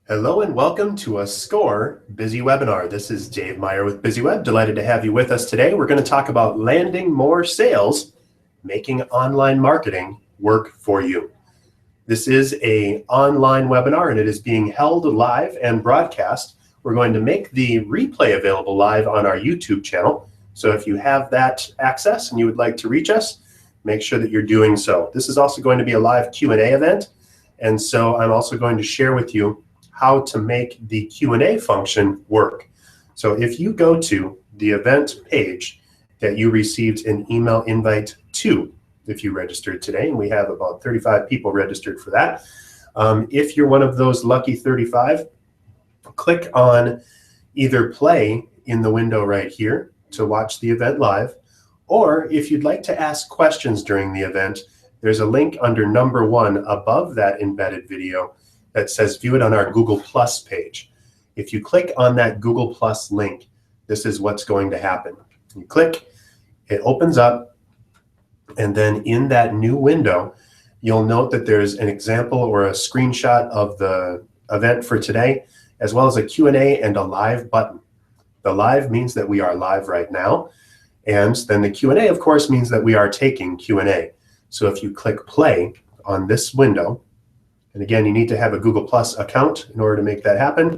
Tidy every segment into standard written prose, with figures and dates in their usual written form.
Hello and welcome to a SCORE Busy Webinar. This is Dave Meyer with BizzyWeb. Delighted to have you with us today. We're going to talk about landing more sales, making online marketing work for you. This is an online webinar and it is being held live and broadcast. We're going to make the replay available live on our YouTube channel. So if you have that access and you would like to reach us, make sure that you're doing so. This is also going to be a live Q&A event. And so I'm also going to share with you how to make the Q&A function work. So if you go to the event page that you received an email invite to, if you registered today, and we have about 35 people registered for that. If you're one of those lucky 35, click on either play in the window right here to watch the event live, or if you'd like to ask questions during the event, there's a link under number 1 above that embedded video that says view it on our Google Plus page. If you click on that Google Plus link, this is what's going to happen. You click, it opens up, and then in that new window, you'll note that there's an example or a screenshot of the event for today, as well as a Q&A and a live button. The live means that we are live right now, and then the Q&A, of course, means that we are taking Q&A. So if you click play on this window, and again, you need to have a Google Plus account in order to make that happen.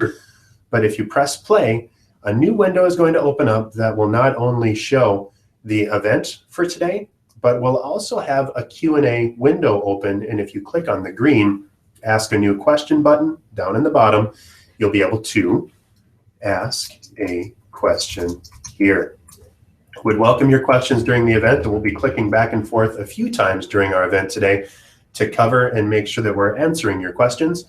But if you press play, a new window is going to open up that will not only show the event for today, but will also have a Q&A window open. And if you click on the green Ask a New Question button down in the bottom, you'll be able to ask a question here. We'd welcome your questions during the event, and we'll be clicking back and forth a few times during our event today to cover and make sure that we're answering your questions.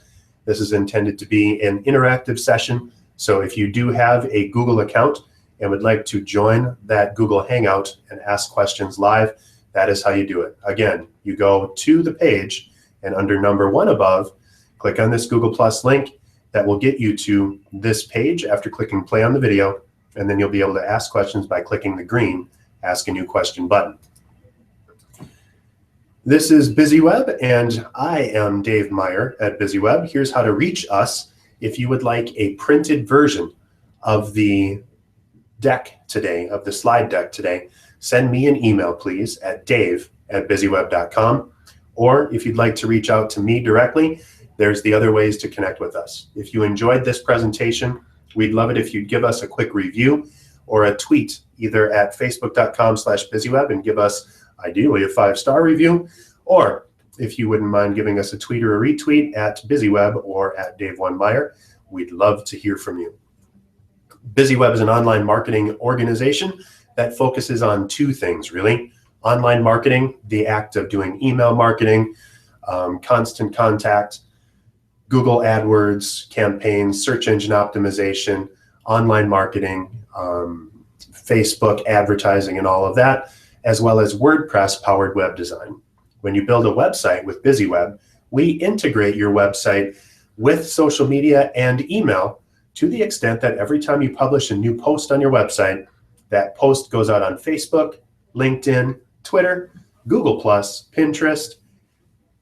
This is intended to be an interactive session. So if you do have a Google account and would like to join that Google Hangout and ask questions live, that is how you do it. Again, you go to the page and under number 1 above, click on this Google Plus link that will get you to this page after clicking play on the video, and then you'll be able to ask questions by clicking the green Ask a New Question button. This is BizzyWeb, and I am Dave Meyer at BizzyWeb. Here's how to reach us if you would like a printed version of the deck today, of the slide deck today. Send me an email, please, at dave@bizzyweb.com. Or if you'd like to reach out to me directly, there's the other ways to connect with us. If you enjoyed this presentation, we'd love it if you'd give us a quick review or a tweet, either at facebook.com/BizzyWeb and give us ideally a 5-star review, or if you wouldn't mind giving us a tweet or a retweet at BizzyWeb or at Dave1Meyer, we'd love to hear from you. BizzyWeb is an online marketing organization that focuses on 2 things, really. Online marketing, the act of doing email marketing, constant contact, Google AdWords campaigns, search engine optimization, online marketing, Facebook advertising, and all of that, as well as WordPress-powered web design. When you build a website with BizzyWeb, we integrate your website with social media and email to the extent that every time you publish a new post on your website, that post goes out on Facebook, LinkedIn, Twitter, Google+, Pinterest,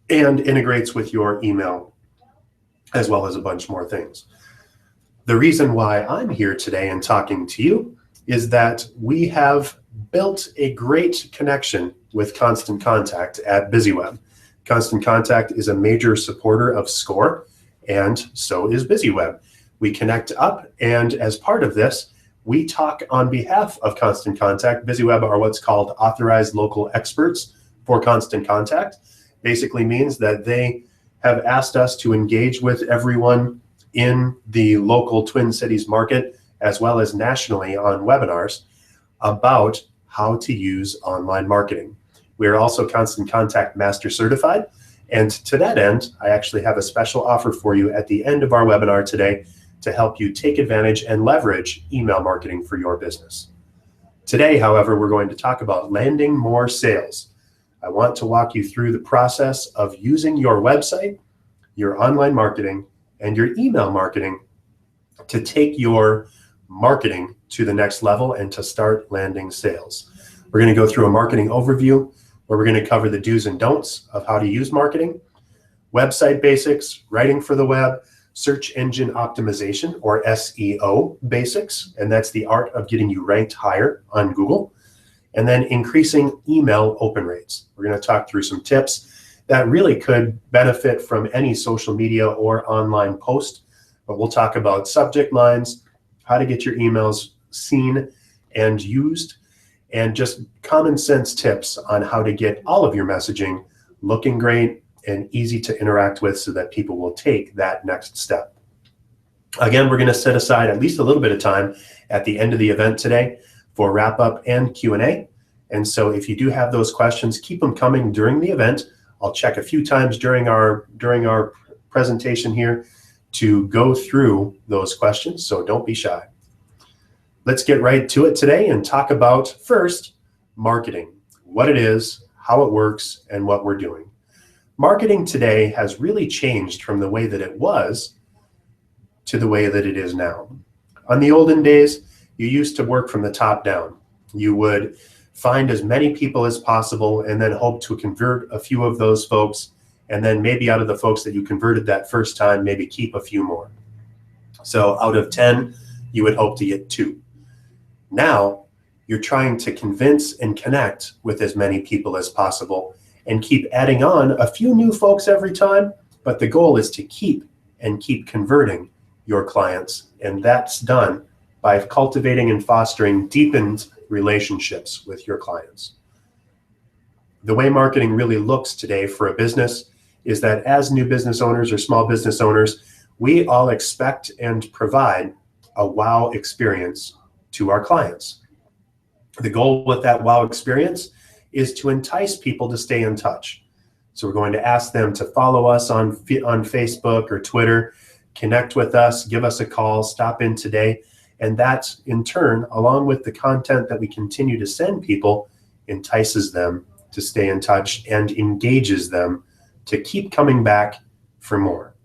and integrates with your email, as well as a bunch more things. The reason why I'm here today and talking to you is that we have built a great connection with Constant Contact at BizzyWeb. Constant Contact is a major supporter of SCORE, and so is BizzyWeb. We connect up, and as part of this, we talk on behalf of Constant Contact. BizzyWeb are what's called authorized local experts for Constant Contact. Basically means that they have asked us to engage with everyone in the local Twin Cities market, as well as nationally on webinars, about how to use online marketing. We are also Constant Contact Master Certified, and to that end, I actually have a special offer for you at the end of our webinar today to help you take advantage and leverage email marketing for your business. Today, however, we're going to talk about landing more sales. I want to walk you through the process of using your website, your online marketing, and your email marketing to take your marketing to the next level and to start landing sales. We're going to go through a marketing overview where we're going to cover the do's and don'ts of how to use marketing, website basics, writing for the web, search engine optimization, or SEO basics, and that's the art of getting you ranked higher on Google, and then increasing email open rates. We're going to talk through some tips that really could benefit from any social media or online post, but we'll talk about subject lines, how to get your emails seen and used, and just common sense tips on how to get all of your messaging looking great and easy to interact with so that people will take that next step. Again, we're going to set aside at least a little bit of time at the end of the event today for wrap up and Q&A. And so if you do have those questions, keep them coming during the event. I'll check a few times during our presentation here to go through those questions, so don't be shy. Let's get right to it today and talk about, first, marketing, what it is, how it works, and what we're doing. Marketing today has really changed from the way that it was to the way that it is now. On the olden days, you used to work from the top down. You would find as many people as possible and then hope to convert a few of those folks, and then maybe out of the folks that you converted that first time, maybe keep a few more. So out of 10, you would hope to get 2. Now, you're trying to convince and connect with as many people as possible and keep adding on a few new folks every time, but the goal is to keep converting your clients, and that's done by cultivating and fostering deepened relationships with your clients. The way marketing really looks today for a business is that as new business owners or small business owners, we all expect and provide a wow experience to our clients. The goal with that wow experience is to entice people to stay in touch. So we're going to ask them to follow us on Facebook or Twitter, connect with us, give us a call, stop in today. And that, in turn, along with the content that we continue to send people, entices them to stay in touch and engages them to keep coming back for more.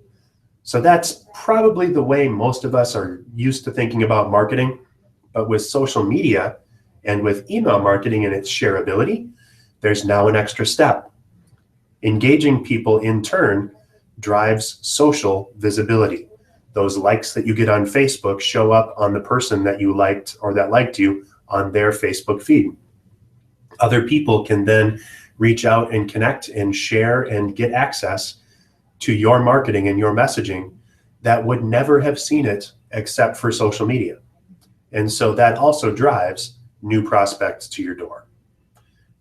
So that's probably the way most of us are used to thinking about marketing. But with social media and with email marketing and its shareability, there's now an extra step. Engaging people, in turn, drives social visibility. Those likes that you get on Facebook show up on the person that you liked or that liked you on their Facebook feed. Other people can then reach out and connect and share and get access to your marketing and your messaging that would never have seen it except for social media. And so that also drives new prospects to your door.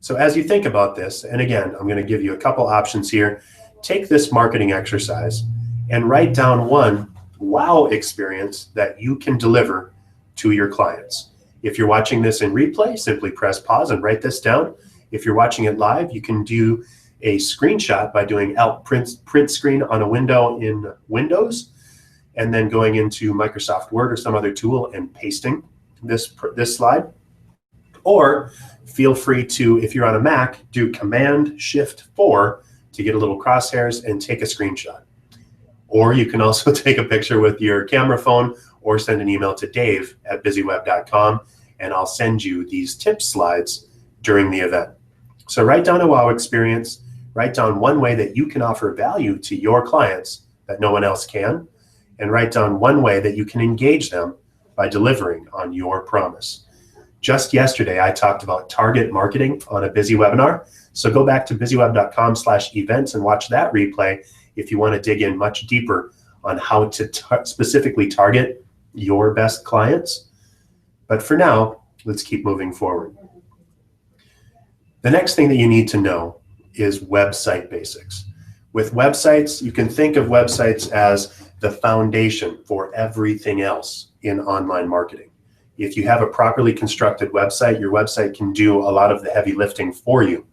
So as you think about this, and again, I'm going to give you a couple options here, take this marketing exercise and write down one wow experience that you can deliver to your clients. If you're watching this in replay, simply press pause and write this down. If you're watching it live, you can do a screenshot by doing Alt print screen on a window in Windows, and then going into Microsoft Word or some other tool and pasting this slide. Or feel free to, if you're on a Mac, do Command-Shift-4 to get a little crosshairs and take a screenshot. Or you can also take a picture with your camera phone or send an email to dave@BizzyWeb.com, and I'll send you these tip slides during the event. So write down a wow experience, write down one way that you can offer value to your clients that no one else can, and write down one way that you can engage them by delivering on your promise. Just yesterday, I talked about target marketing on a BizzyWebinar. So go back to BizzyWeb.com/events and watch that replay if you want to dig in much deeper on how to specifically target your best clients. But for now, let's keep moving forward. The next thing that you need to know is website basics. With websites, you can think of websites as the foundation for everything else in online marketing. If you have a properly constructed website, your website can do a lot of the heavy lifting for you.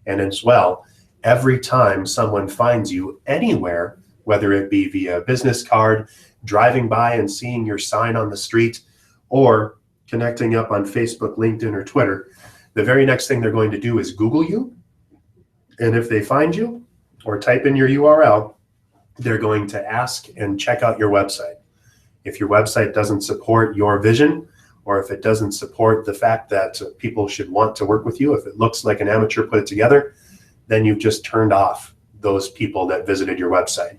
And as well, every time someone finds you anywhere, whether it be via business card, driving by and seeing your sign on the street, or connecting up on Facebook, LinkedIn, or Twitter, the very next thing they're going to do is Google you. And if they find you or type in your URL, they're going to ask and check out your website. If your website doesn't support your vision, or if it doesn't support the fact that people should want to work with you, if it looks like an amateur put it together, then you've just turned off those people that visited your website.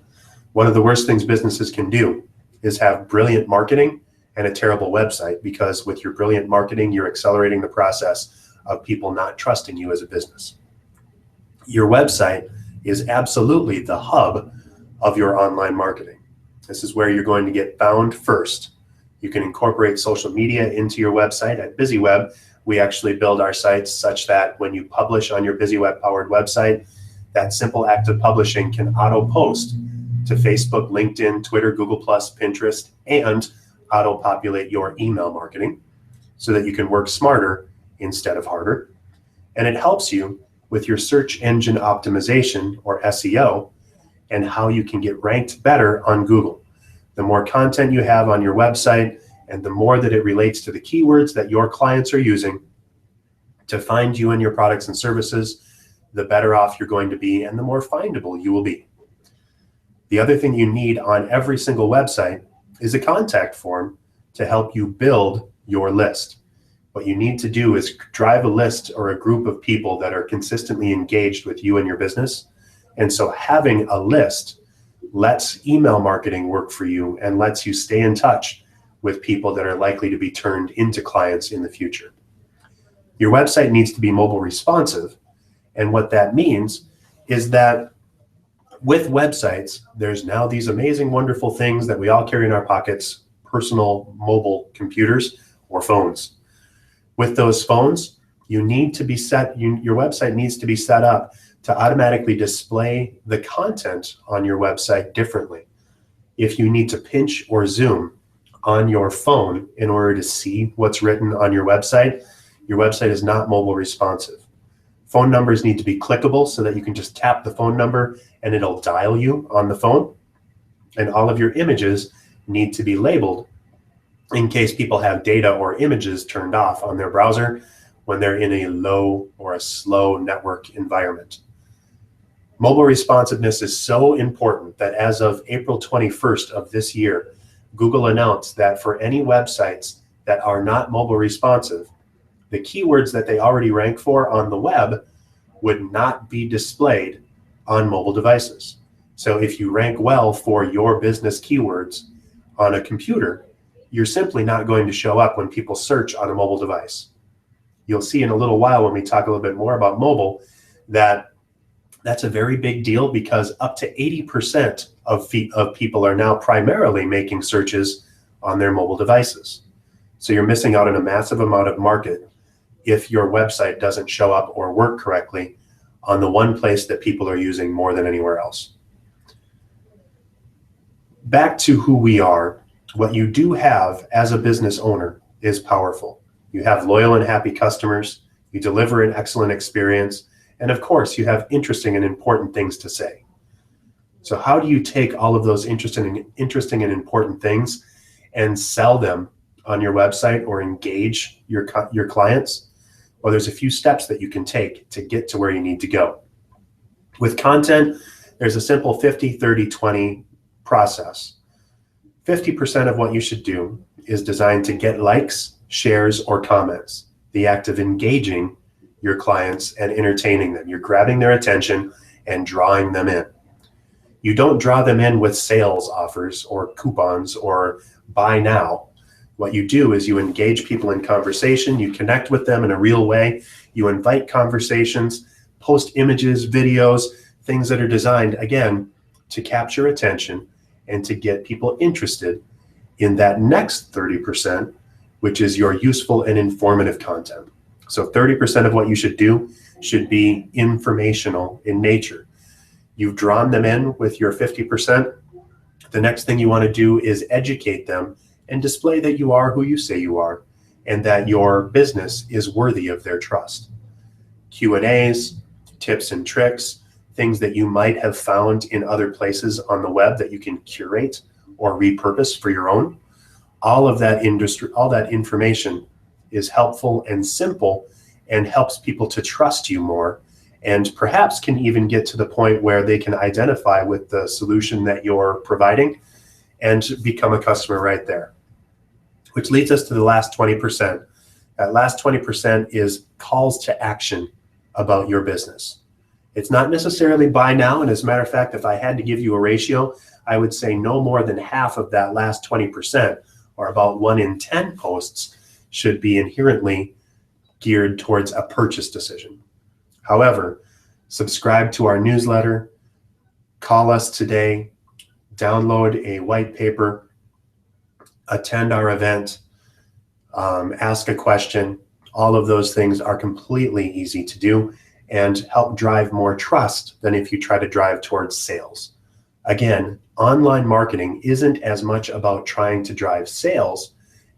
One of the worst things businesses can do is have brilliant marketing and a terrible website, because with your brilliant marketing, you're accelerating the process of people not trusting you as a business. Your website is absolutely the hub of your online marketing. This is where you're going to get found first. You can incorporate social media into your website. At BizzyWeb, we actually build our sites such that when you publish on your BizzyWeb powered website, that simple act of publishing can auto-post to Facebook, LinkedIn, Twitter, Google+, Pinterest, and auto-populate your email marketing so that you can work smarter instead of harder. And it helps you with your search engine optimization, or SEO, and how you can get ranked better on Google. The more content you have on your website and the more that it relates to the keywords that your clients are using to find you and your products and services, the better off you're going to be and the more findable you will be. The other thing you need on every single website is a contact form to help you build your list. What you need to do is drive a list or a group of people that are consistently engaged with you and your business. And so having a list lets email marketing work for you and lets you stay in touch with people that are likely to be turned into clients in the future. Your website needs to be mobile responsive. And what that means is that with websites, there's now these amazing, wonderful things that we all carry in our pockets, personal mobile computers or phones. With those phones, your website needs to be set up to automatically display the content on your website differently. If you need to pinch or zoom on your phone in order to see what's written on your website is not mobile responsive. Phone numbers need to be clickable so that you can just tap the phone number and it'll dial you on the phone. And all of your images need to be labeled in case people have data or images turned off on their browser when they're in a low or a slow network environment. Mobile responsiveness is so important that as of April 21st of this year, Google announced that for any websites that are not mobile responsive, the keywords that they already rank for on the web would not be displayed on mobile devices. So if you rank well for your business keywords on a computer, you're simply not going to show up when people search on a mobile device. You'll see in a little while when we talk a little bit more about mobile that that's a very big deal, because up to 80% of people are now primarily making searches on their mobile devices. So you're missing out on a massive amount of market if your website doesn't show up or work correctly on the one place that people are using more than anywhere else. Back to who we are, what you do have as a business owner is powerful. You have loyal and happy customers, you deliver an excellent experience, and of course, you have interesting and important things to say. So how do you take all of those interesting and important things and sell them on your website or engage your clients? Well, there's a few steps that you can take to get to where you need to go. With content, there's a simple 50-30-20 process. 50% of what you should do is designed to get likes, shares, or comments, the act of engaging your clients and entertaining them. You're grabbing their attention and drawing them in. You don't draw them in with sales offers or coupons or buy now. What you do is you engage people in conversation, you connect with them in a real way, you invite conversations, post images, videos, things that are designed, again, to capture attention and to get people interested in that next 30%, which is your useful and informative content. So 30% of what you should do should be informational in nature. You've drawn them in with your 50%. The next thing you want to do is educate them and display that you are who you say you are and that your business is worthy of their trust. Q&As, tips and tricks, things that you might have found in other places on the web that you can curate or repurpose for your own. All that information is helpful and simple and helps people to trust you more, and perhaps can even get to the point where they can identify with the solution that you're providing and become a customer right there. Which leads us to the last 20%. That last 20% is calls to action about your business. It's not necessarily buy now, and as a matter of fact, if I had to give you a ratio, I would say no more than half of that last 20%, or about 1 in 10 posts, should be inherently geared towards a purchase decision. However, subscribe to our newsletter, call us today, download a white paper, attend our event, ask a question. All of those things are completely easy to do and help drive more trust than if you try to drive towards sales. Again, online marketing isn't as much about trying to drive sales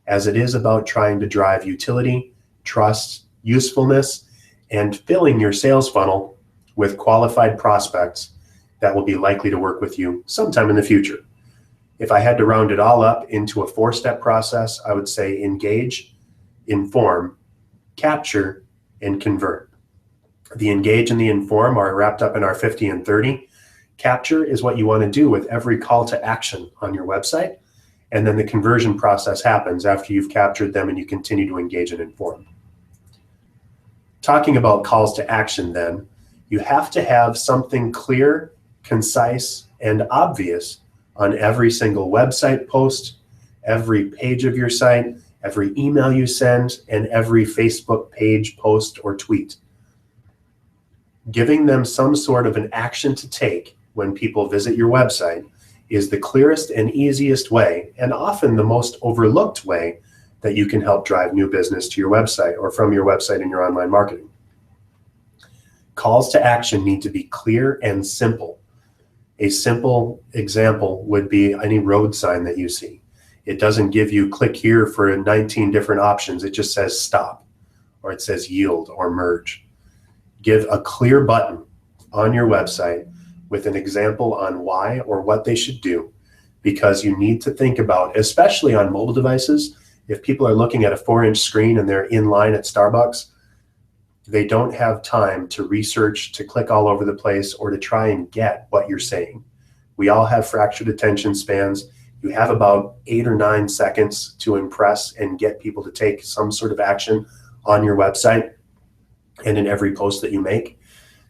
as it is about trying to drive utility, trust, usefulness, and filling your sales funnel with qualified prospects that will be likely to work with you sometime in the future. If I had to round it all up into a 4-step process, I would say engage, inform, capture, and convert. The engage and the inform are wrapped up in our 50 and 30. Capture is what you want to do with every call to action on your website. And then the conversion process happens after you've captured them and you continue to engage and inform. Talking about calls to action then, you have to have something clear, concise, and obvious on every single website post, every page of your site, every email you send, and every Facebook page, post, or tweet. Giving them some sort of an action to take when people visit your website is the clearest and easiest way, and often the most overlooked way, that you can help drive new business to your website or from your website in your online marketing. Calls to action need to be clear and simple. A simple example would be any road sign that you see. It doesn't give you click here for 19 different options. It just says stop, or it says yield or merge. Give a clear button on your website with an example on why or what they should do, because you need to think about, especially on mobile devices, if people are looking at a 4-inch screen and they're in line at Starbucks, they don't have time to research, to click all over the place, or to try and get what you're saying. We all have fractured attention spans. You have about 8 or 9 seconds to impress and get people to take some sort of action on your website and in every post that you make.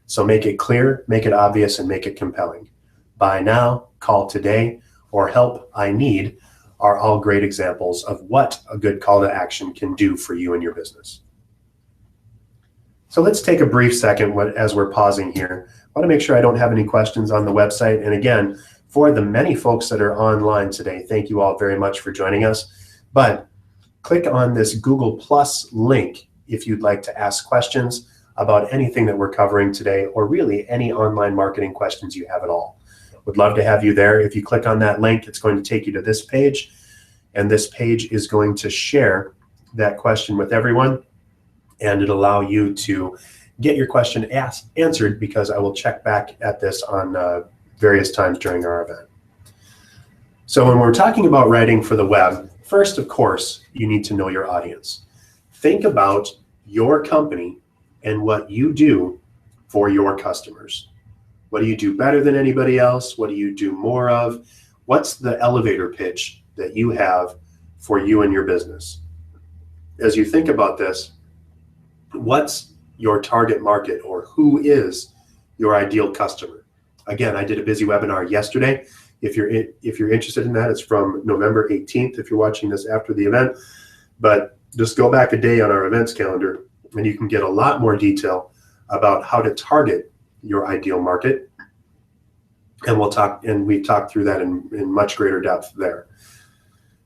So make it clear, make it obvious, and make it compelling. Buy now, call today, or help I need are all great examples of what a good call to action can do for you and your business. So let's take a brief second as we're pausing here. I want to make sure I don't have any questions on the website. And again, for the many folks that are online today, thank you all very much for joining us. But click on this Google Plus link if you'd like to ask questions about anything that we're covering today, or really any online marketing questions you have at all. Would love to have you there. If you click on that link, it's going to take you to this page, and this page is going to share that question with everyone, and it'll allow you to get your question answered, because I will check back at this on various times during our event. So when we're talking about writing for the web, first, of course, you need to know your audience. Think about your company and what you do for your customers. What do you do better than anybody else? What do you do more of? What's the elevator pitch that you have for you and your business? As you think about this, what's your target market, or who is your ideal customer? Again, I did a BizzyWebinar yesterday. If you're interested in that, it's from November 18th if you're watching this after the event. But just go back a day on our events calendar and you can get a lot more detail about how to target your ideal market. And we've talked through that in much greater depth there.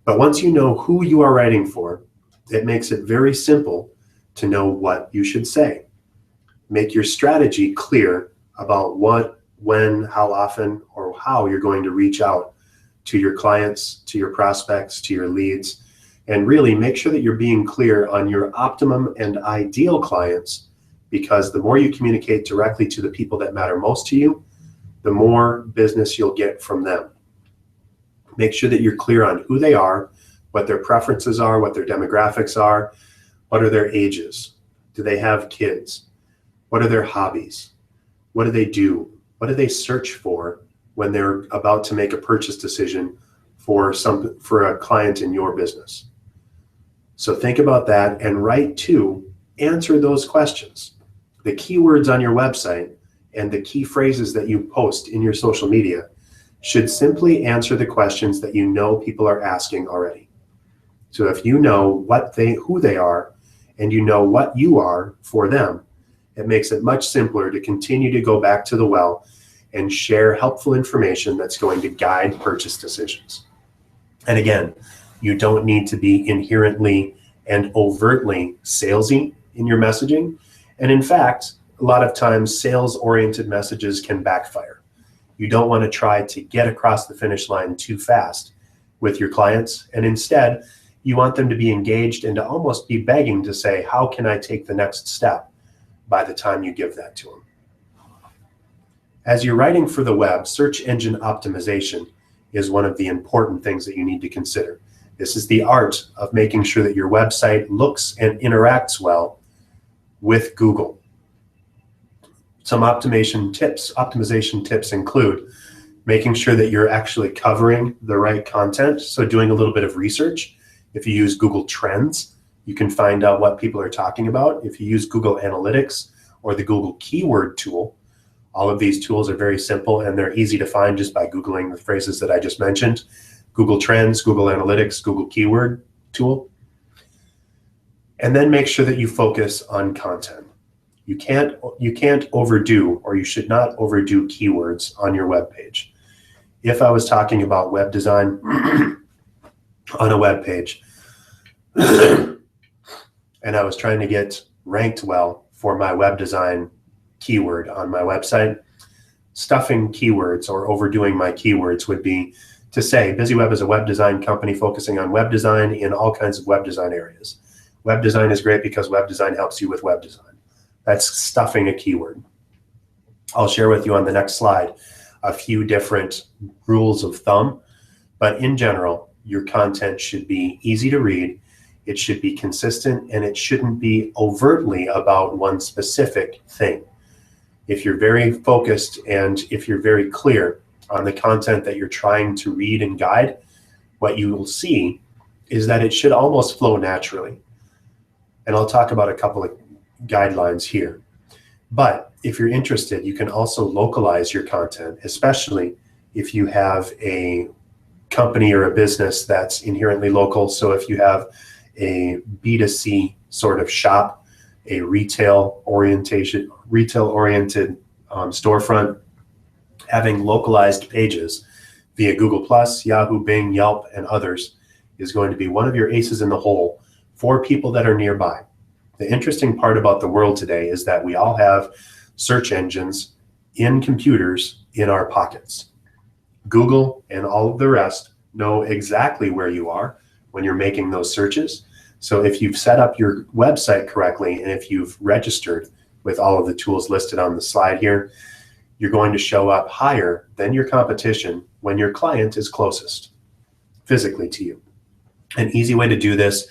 But once you know who you are writing for, it makes it very simple to know what you should say. Make your strategy clear about what, when, how often, or how you're going to reach out to your clients, to your prospects, to your leads, and really make sure that you're being clear on your optimum and ideal clients, because the more you communicate directly to the people that matter most to you, the more business you'll get from them. Make sure that you're clear on who they are, what their preferences are, what their demographics are, what are their ages, do they have kids, what are their hobbies, what do they do, what do they search for when they're about to make a purchase decision for a client in your business. So think about that and answer those questions. The keywords on your website and the key phrases that you post in your social media should simply answer the questions that you know people are asking already. So if you know who they are, and you know what you are for them, it makes it much simpler to continue to go back to the well and share helpful information that's going to guide purchase decisions. And again, you don't need to be inherently and overtly salesy in your messaging. And in fact, a lot of times sales-oriented messages can backfire. You don't want to try to get across the finish line too fast with your clients. And instead, you want them to be engaged and to almost be begging to say, how can I take the next step by the time you give that to them? As you're writing for the web, search engine optimization is one of the important things that you need to consider. This is the art of making sure that your website looks and interacts well with Google. Some optimization tips include making sure that you're actually covering the right content. So doing a little bit of research. If you use Google Trends, you can find out what people are talking about. If you use Google Analytics or the Google Keyword tool, all of these tools are very simple and they're easy to find just by Googling the phrases that I just mentioned. Google Trends, Google Analytics, Google Keyword tool. And then make sure that you focus on content. You can't overdo, or you should not overdo keywords on your web page. If I was talking about web design on a web page and I was trying to get ranked well for my web design keyword on my website, stuffing keywords or overdoing my keywords would be to say BizzyWeb is a web design company focusing on web design in all kinds of web design areas. Web design is great because web design helps you with web design. That's stuffing a keyword. I'll share with you on the next slide a few different rules of thumb, but in general, your content should be easy to read, it should be consistent, and it shouldn't be overtly about one specific thing. If you're very focused and if you're very clear on the content that you're trying to read and guide, what you will see is that it should almost flow naturally. And I'll talk about a couple of guidelines here. But if you're interested, you can also localize your content, especially if you have a company or a business that's inherently local. So if you have a B2C sort of shop, a retail-oriented storefront, having localized pages via Google+, Yahoo, Bing, Yelp, and others is going to be one of your aces in the hole for people that are nearby. The interesting part about the world today is that we all have search engines in computers in our pockets. Google and all of the rest know exactly where you are when you're making those searches. So if you've set up your website correctly and if you've registered with all of the tools listed on the slide here, you're going to show up higher than your competition when your client is closest physically to you. An easy way to do this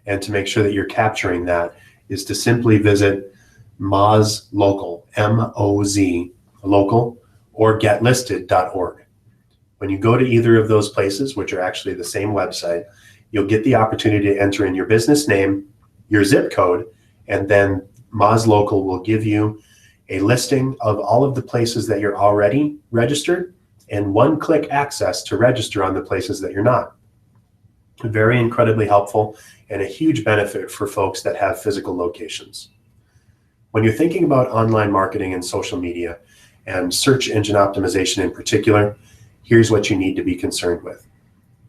and to make sure that you're capturing that is to simply visit Moz Local, M-O-Z local, or getlisted.org. When you go to either of those places, which are actually the same website, you'll get the opportunity to enter in your business name, your zip code, and then Moz Local will give you a listing of all of the places that you're already registered and one-click access to register on the places that you're not. Very incredibly helpful and a huge benefit for folks that have physical locations. When you're thinking about online marketing and social media and search engine optimization in particular, here's what you need to be concerned with.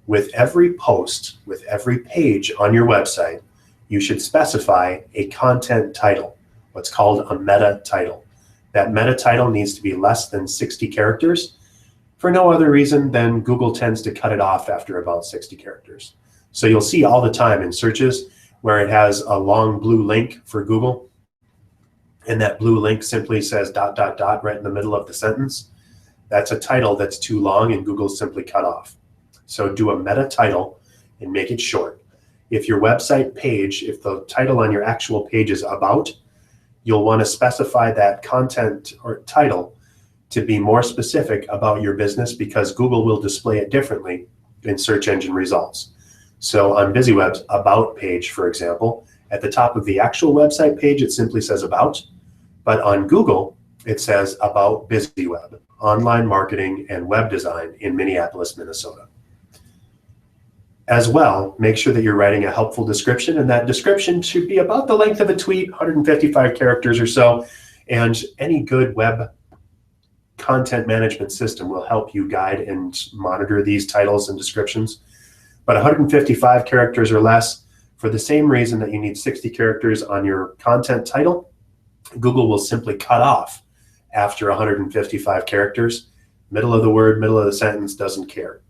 With every post, with every page on your website, you should specify a content title, what's called a meta title. That meta title needs to be less than 60 characters for no other reason than Google tends to cut it off after about 60 characters. So you'll see all the time in searches where it has a long blue link for Google, and that blue link simply says ... right in the middle of the sentence. That's a title that's too long and Google simply cut off. So do a meta title and make it short. If your website page, if the title on your actual page is about, you'll want to specify that content or title to be more specific about your business because Google will display it differently in search engine results. So on BizzyWeb's About page, for example, at the top of the actual website page, it simply says About. But on Google, it says about BizzyWeb, online marketing and web design in Minneapolis, Minnesota. As well, make sure that you're writing a helpful description, and that description should be about the length of a tweet, 155 characters or so, and any good web content management system will help you guide and monitor these titles and descriptions. But 155 characters or less, for the same reason that you need 60 characters on your content title, Google will simply cut off after 155 characters. Middle of the word, middle of the sentence, doesn't care.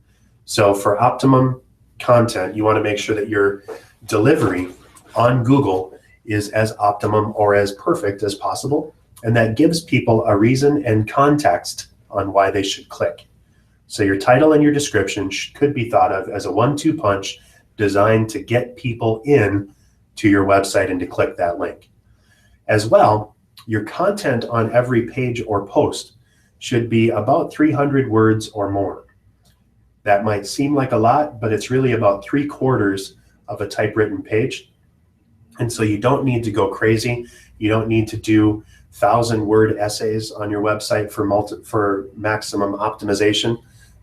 So for optimum content, you want to make sure that your delivery on Google is as optimum or as perfect as possible, and that gives people a reason and context on why they should click. So your title and your description could be thought of as a 1-2 punch designed to get people in to your website and to click that link. As well, your content on every page or post should be about 300 words or more. That might seem like a lot, but it's really about 3/4 of a typewritten page. And so you don't need to go crazy. You don't need to do 1,000-word essays on your website for maximum optimization.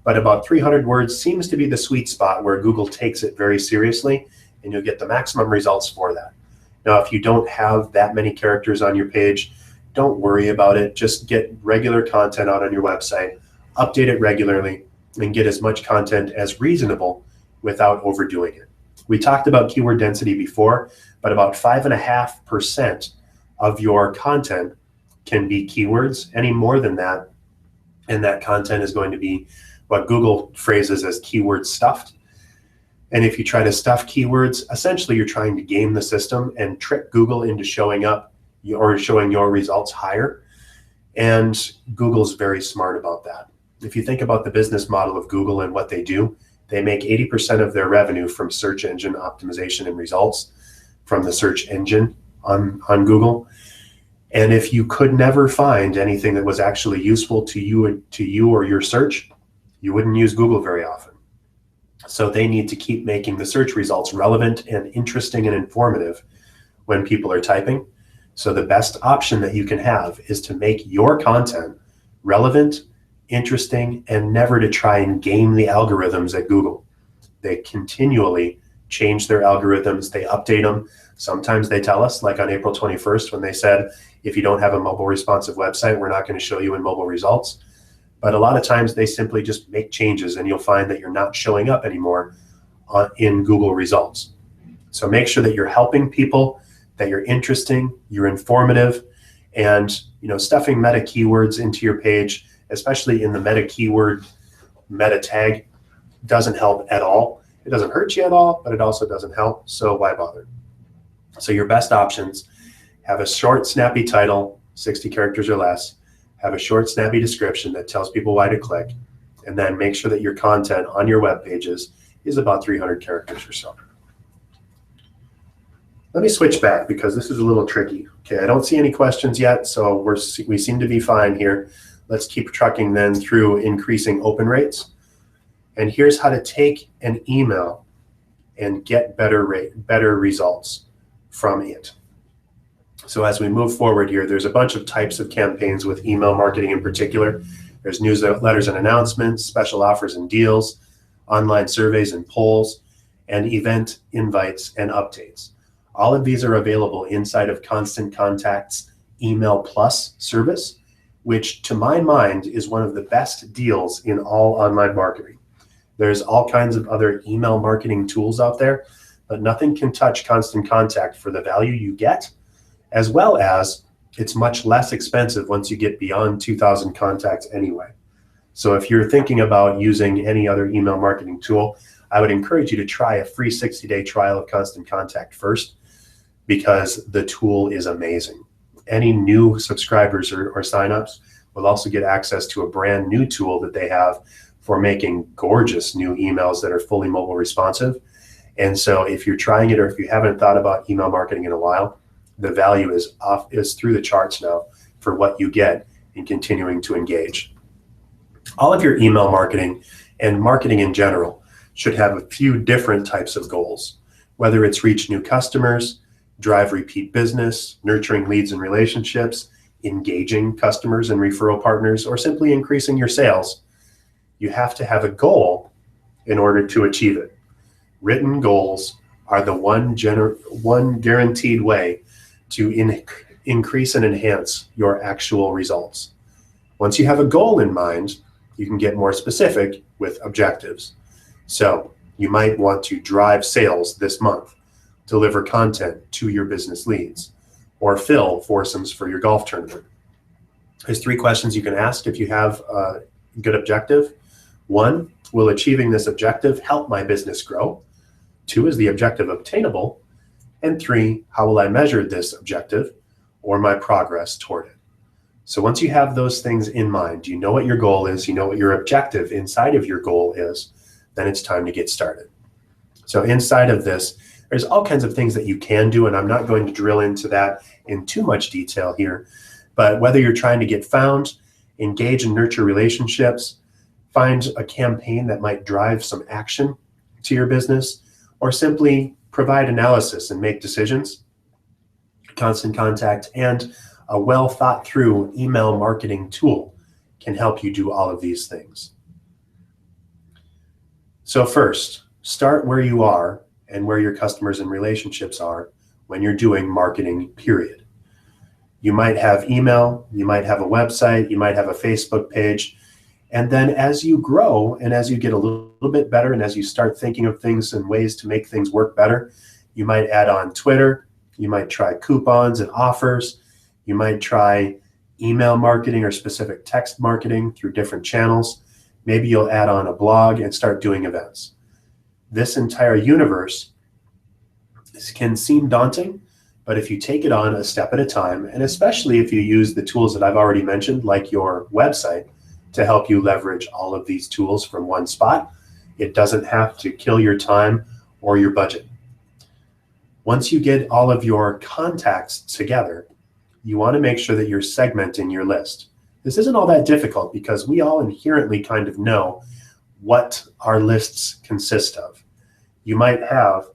But about 300 words seems to be the sweet spot where Google takes it very seriously, and you'll get the maximum results for that. Now, if you don't have that many characters on your page, don't worry about it. Just get regular content out on your website, update it regularly, and get as much content as reasonable without overdoing it. We talked about keyword density before, but about 5.5% of your content can be keywords. Any more than that, and that content is going to be what Google phrases as keyword stuffed. And if you try to stuff keywords, essentially you're trying to game the system and trick Google into showing up or showing your results higher. And Google's very smart about that. If you think about the business model of Google and what they do, they make 80% of their revenue from search engine optimization and results from the search engine on Google. And if you could never find anything that was actually useful to you or your search, you wouldn't use Google very often. So they need to keep making the search results relevant and interesting and informative when people are typing. So the best option that you can have is to make your content relevant, interesting, and never to try and game the algorithms at Google. They continually change their algorithms, they update them. Sometimes they tell us, like on April 21st, when they said, if you don't have a mobile responsive website, we're not going to show you in mobile results. But a lot of times they simply just make changes, and you'll find that you're not showing up anymore in Google results. So make sure that you're helping people, that you're interesting, you're informative, and stuffing meta keywords into your page, especially in the meta keyword, meta tag, doesn't help at all. It doesn't hurt you at all, but it also doesn't help. So why bother? So your best options: have a short, snappy title, 60 characters or less, have a short, snappy description that tells people why to click, and then make sure that your content on your web pages is about 300 characters or so. Let me switch back because this is a little tricky. Okay, I don't see any questions yet, so we seem to be fine here. Let's keep trucking then through increasing open rates. And here's how to take an email and get better results from it. So as we move forward here, there's a bunch of types of campaigns with email marketing in particular. There's newsletters and announcements, special offers and deals, online surveys and polls, and event invites and updates. All of these are available inside of Constant Contact's Email Plus service, which to my mind is one of the best deals in all online marketing. There's all kinds of other email marketing tools out there, but nothing can touch Constant Contact for the value you get, as well as it's much less expensive once you get beyond 2,000 contacts anyway. So if you're thinking about using any other email marketing tool, I would encourage you to try a free 60-day trial of Constant Contact first, because the tool is amazing. Any new subscribers or signups will also get access to a brand new tool that they have for making gorgeous new emails that are fully mobile responsive. And so if you're trying it, or if you haven't thought about email marketing in a while, the value is through the charts now for what you get in continuing to engage. All of your email marketing and marketing in general should have a few different types of goals, whether it's reach new customers, drive repeat business, nurturing leads and relationships, engaging customers and referral partners, or simply increasing your sales, you have to have a goal in order to achieve it. Written goals are the one guaranteed way to increase and enhance your actual results. Once you have a goal in mind, you can get more specific with objectives. So you might want to drive sales this month, deliver content to your business leads, or fill foursomes for your golf tournament. There's 3 questions you can ask if you have a good objective. 1, will achieving this objective help my business grow? 2, is the objective obtainable? And 3, how will I measure this objective or my progress toward it? So once you have those things in mind, you know what your goal is, you know what your objective inside of your goal is, then it's time to get started. So inside of this, there's all kinds of things that you can do, and I'm not going to drill into that in too much detail here. But whether you're trying to get found, engage and nurture relationships, find a campaign that might drive some action to your business, or simply provide analysis and make decisions, constant contact and a well thought through email marketing tool can help you do all of these things. So first, start where you are and where your customers and relationships are when you're doing marketing, period. You might have email, you might have a website, you might have a Facebook page. And then as you grow and as you get a little bit better and as you start thinking of things and ways to make things work better, you might add on Twitter, you might try coupons and offers, you might try email marketing or specific text marketing through different channels. Maybe you'll add on a blog and start doing events. This entire universe can seem daunting, but if you take it on a step at a time, and especially if you use the tools that I've already mentioned, like your website, to help you leverage all of these tools from one spot, it doesn't have to kill your time or your budget. Once you get all of your contacts together, you want to make sure that you're segmenting your list. This isn't all that difficult because we all inherently kind of know what our lists consist of. You might have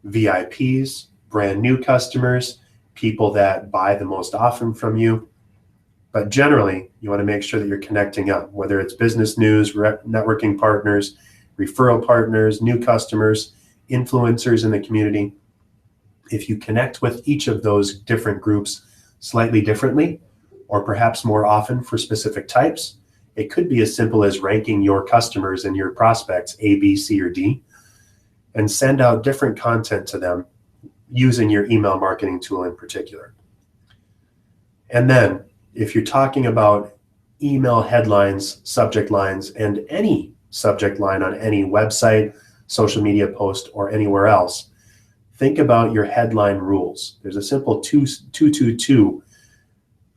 VIPs, brand new customers, people that buy the most often from you. But generally, you want to make sure that you're connecting up, whether it's business news, networking partners, referral partners, new customers, influencers in the community. If you connect with each of those different groups slightly differently, or perhaps more often for specific types, it could be as simple as ranking your customers and your prospects A, B, C, or D, and send out different content to them using your email marketing tool in particular. And then, if you're talking about email headlines, subject lines, and any subject line on any website, social media post, or anywhere else, think about your headline rules. There's a simple 222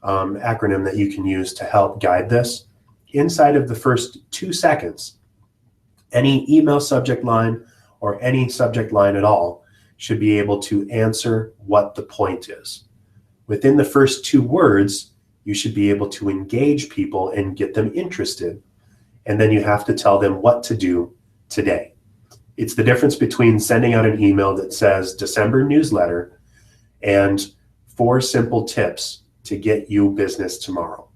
acronym that you can use to help guide this. Inside of the first 2 seconds, any email subject line or any subject line at all should be able to answer what the point is. Within the first 2 words, you should be able to engage people and get them interested. And then you have to tell them what to do today. It's the difference between sending out an email that says December newsletter and 4 simple tips to get you business tomorrow.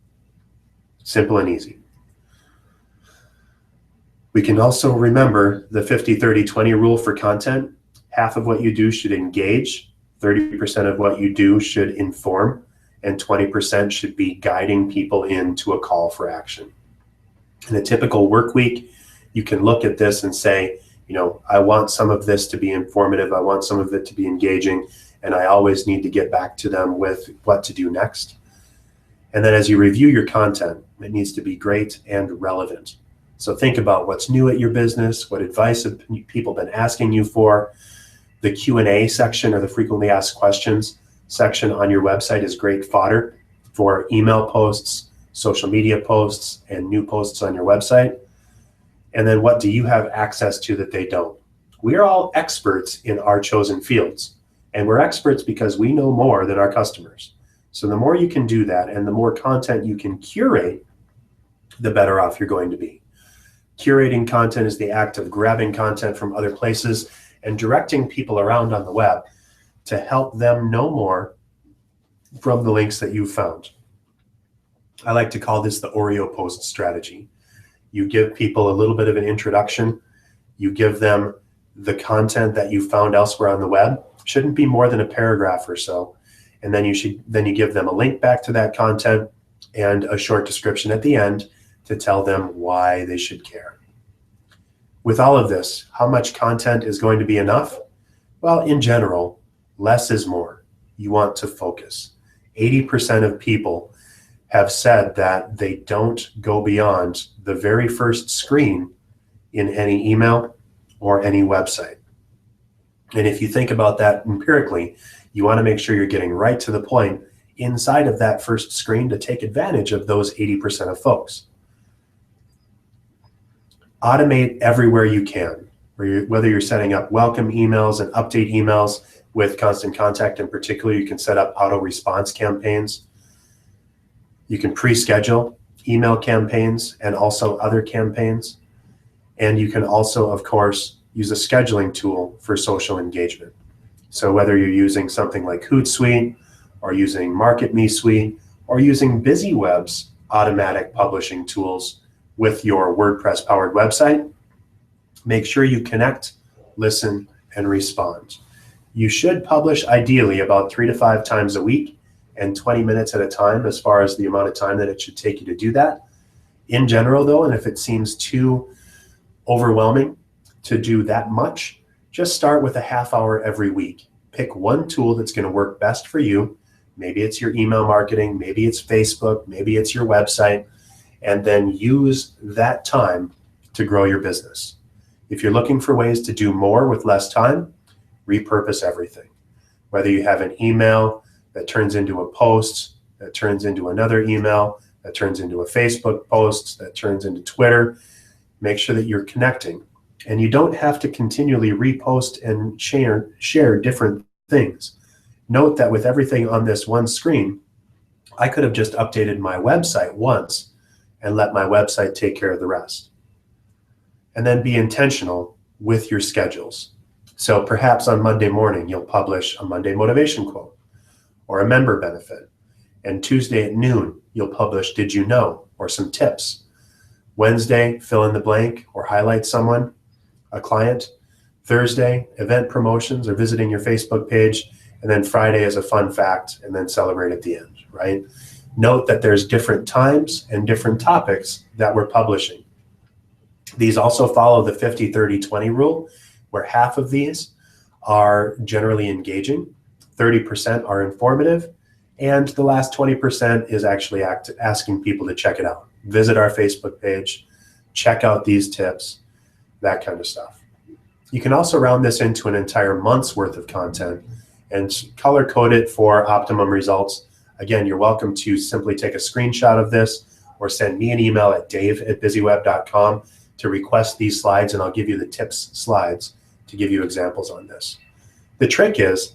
Simple and easy. We can also remember the 50-30-20 rule for content. Half of what you do should engage, 30% of what you do should inform, and 20% should be guiding people into a call for action. In a typical work week, you can look at this and say, I want some of this to be informative, I want some of it to be engaging, and I always need to get back to them with what to do next. And then as you review your content, it needs to be great and relevant. So think about what's new at your business, what advice have people been asking you for. The Q&A section, or the frequently asked questions section on your website, is great fodder for email posts, social media posts, and new posts on your website. And then what do you have access to that they don't? We are all experts in our chosen fields, and we're experts because we know more than our customers. So the more you can do that and the more content you can curate, the better off you're going to be. Curating content is the act of grabbing content from other places and directing people around on the web to help them know more from the links that you found. I like to call this the Oreo post strategy. You give people a little bit of an introduction. You give them the content that you found elsewhere on the web. Shouldn't be more than a paragraph or so. And then you give them a link back to that content and a short description at the end to tell them why they should care. With all of this, how much content is going to be enough? Well, in general, less is more. You want to focus. 80% of people have said that they don't go beyond the very first screen in any email or any website. And if you think about that empirically, you want to make sure you're getting right to the point inside of that first screen to take advantage of those 80% of folks. Automate everywhere you can, whether you're setting up welcome emails and update emails with Constant Contact in particular. You can set up auto response campaigns. You can pre-schedule email campaigns and also other campaigns. And you can also, of course, use a scheduling tool for social engagement. So whether you're using something like Hootsuite or using MarketMe Suite or using BizzyWeb's automatic publishing tools with your WordPress powered website, make sure you connect, listen, and respond. You should publish ideally about 3 to 5 times a week and 20 minutes at a time as far as the amount of time that it should take you to do that. In general though, and if it seems too overwhelming to do that much, just start with a half hour every week. Pick one tool that's going to work best for you. Maybe it's your email marketing, maybe it's Facebook, maybe it's your website, and then use that time to grow your business. If you're looking for ways to do more with less time, repurpose everything. Whether you have an email that turns into a post, that turns into another email, that turns into a Facebook post, that turns into Twitter, make sure that you're connecting. And you don't have to continually repost and share different things. Note that with everything on this one screen, I could have just updated my website once and let my website take care of the rest. And then be intentional with your schedules. So perhaps on Monday morning, you'll publish a Monday motivation quote or a member benefit. And Tuesday at noon, you'll publish Did You Know or some tips. Wednesday, fill in the blank or highlight someone, a client. Thursday, event promotions or visiting your Facebook page. And then Friday is a fun fact and then celebrate at the end, right? Note that there's different times and different topics that we're publishing. These also follow the 50-30-20 rule, where half of these are generally engaging, 30% are informative, and the last 20% is actually asking people to check it out. Visit our Facebook page, check out these tips, that kind of stuff. You can also round this into an entire month's worth of content and color code it for optimum results. Again, you're welcome to simply take a screenshot of this or send me an email at dave@bizzyweb.com to request these slides, and I'll give you the tips slides to give you examples on this. The trick is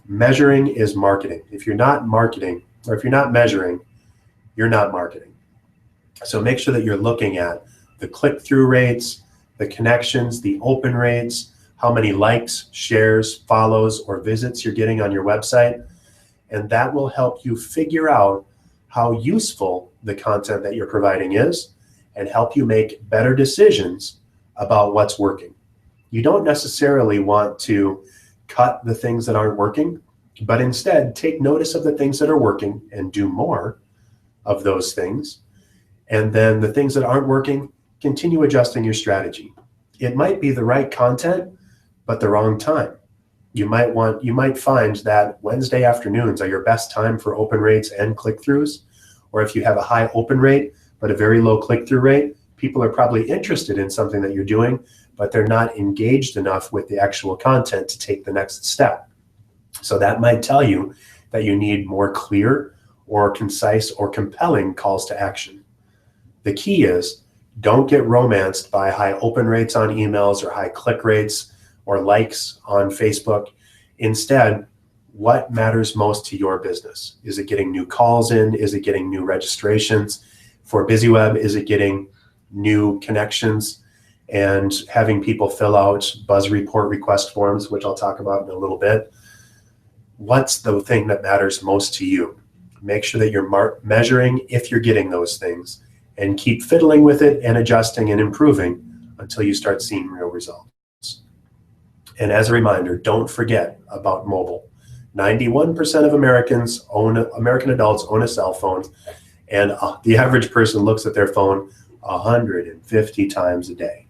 measuring is marketing. If you're not marketing, or if you're not measuring, you're not marketing. So make sure that you're looking at the click-through rates, the connections, the open rates, how many likes, shares, follows, or visits you're getting on your website. And that will help you figure out how useful the content that you're providing is and help you make better decisions about what's working. You don't necessarily want to cut the things that aren't working, but instead take notice of the things that are working and do more of those things. And then the things that aren't working, continue adjusting your strategy. It might be the right content, but the wrong time. You might find that Wednesday afternoons are your best time for open rates and click-throughs. Or if you have a high open rate, but a very low click-through rate, people are probably interested in something that you're doing, but they're not engaged enough with the actual content to take the next step. So that might tell you that you need more clear or concise or compelling calls to action. The key is don't get romanced by high open rates on emails or high click rates or likes on Facebook. Instead, what matters most to your business? Is it getting new calls in? Is it getting new registrations? For BizzyWeb, is it getting new connections and having people fill out buzz report request forms, which I'll talk about in a little bit? What's the thing that matters most to you? Make sure that you're measuring if you're getting those things, and keep fiddling with it and adjusting and improving until you start seeing real results. And as a reminder, don't forget about mobile. 91% of American adults own a cell phone, and the average person looks at their phone 150 times a day.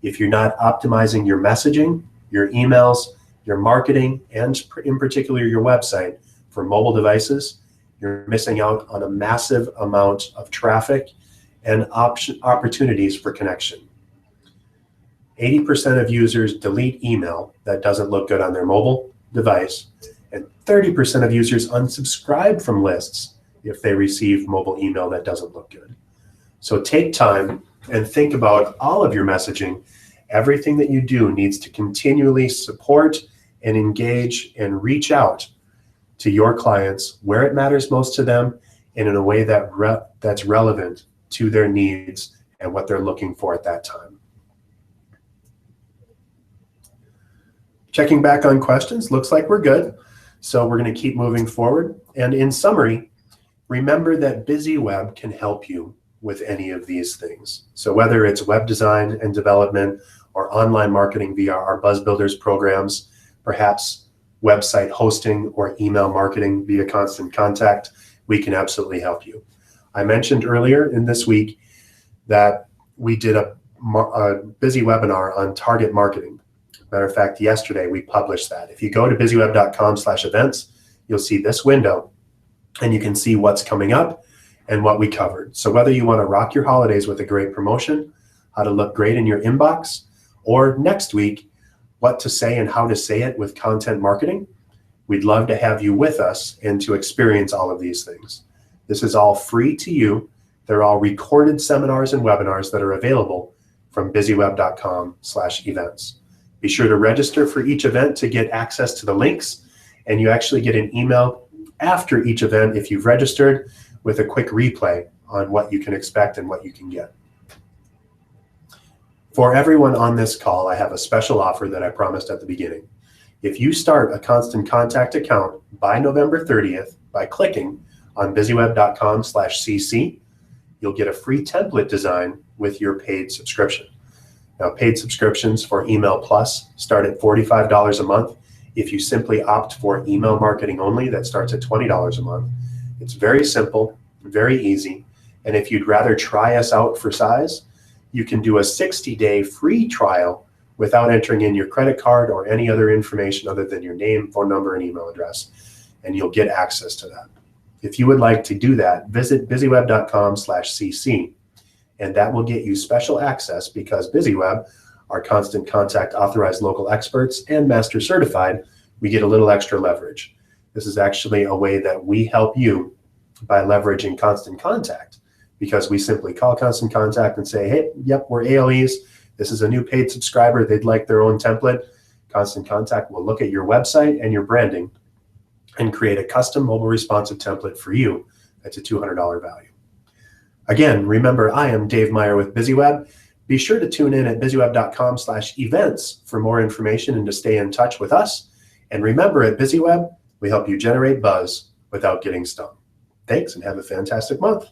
If you're not optimizing your messaging, your emails, your marketing, and in particular your website for mobile devices, you're missing out on a massive amount of traffic and opportunities for connection. 80% of users delete email that doesn't look good on their mobile device, and 30% of users unsubscribe from lists if they receive mobile email that doesn't look good. So take time and think about all of your messaging. Everything that you do needs to continually support and engage and reach out to your clients where it matters most to them and in a way that's relevant to their needs and what they're looking for at that time. Checking back on questions, looks like we're good. So we're going to keep moving forward. And in summary, remember that BizzyWeb can help you with any of these things. So whether it's web design and development or online marketing via our Buzz Builders programs, perhaps website hosting or email marketing via Constant Contact, we can absolutely help you. I mentioned earlier in this week that we did a BizzyWebinar on target marketing. Matter of fact, yesterday we published that. If you go to BizzyWeb.com/events, you'll see this window and you can see what's coming up and what we covered. So whether you want to rock your holidays with a great promotion, how to look great in your inbox, or next week, what to say and how to say it with content marketing, we'd love to have you with us and to experience all of these things. This is all free to you. They're all recorded seminars and webinars that are available from BizzyWeb.com/events. Be sure to register for each event to get access to the links, and you actually get an email after each event if you've registered with a quick replay on what you can expect and what you can get. For everyone on this call, I have a special offer that I promised at the beginning. If you start a Constant Contact account by November 30th by clicking on BizzyWeb.com/cc, you'll get a free template design with your paid subscription. Now, paid subscriptions for Email Plus start at $45 a month. If you simply opt for email marketing only, that starts at $20 a month. It's very simple, very easy. And if you'd rather try us out for size, you can do a 60-day free trial without entering in your credit card or any other information other than your name, phone number, and email address, and you'll get access to that. If you would like to do that, visit BizzyWeb.com/cc, and that will get you special access because BizzyWeb, our Constant Contact authorized local experts and master certified, we get a little extra leverage. This is actually a way that we help you by leveraging Constant Contact, because we simply call Constant Contact and say, hey, yep, we're ALEs. This is a new paid subscriber. They'd like their own template. Constant Contact will look at your website and your branding and create a custom mobile responsive template for you. That's a $200 value. Again, remember, I am Dave Meyer with BizzyWeb. Be sure to tune in at BizzyWeb.com/events for more information and to stay in touch with us. And remember, at BizzyWeb, we help you generate buzz without getting stung. Thanks, and have a fantastic month.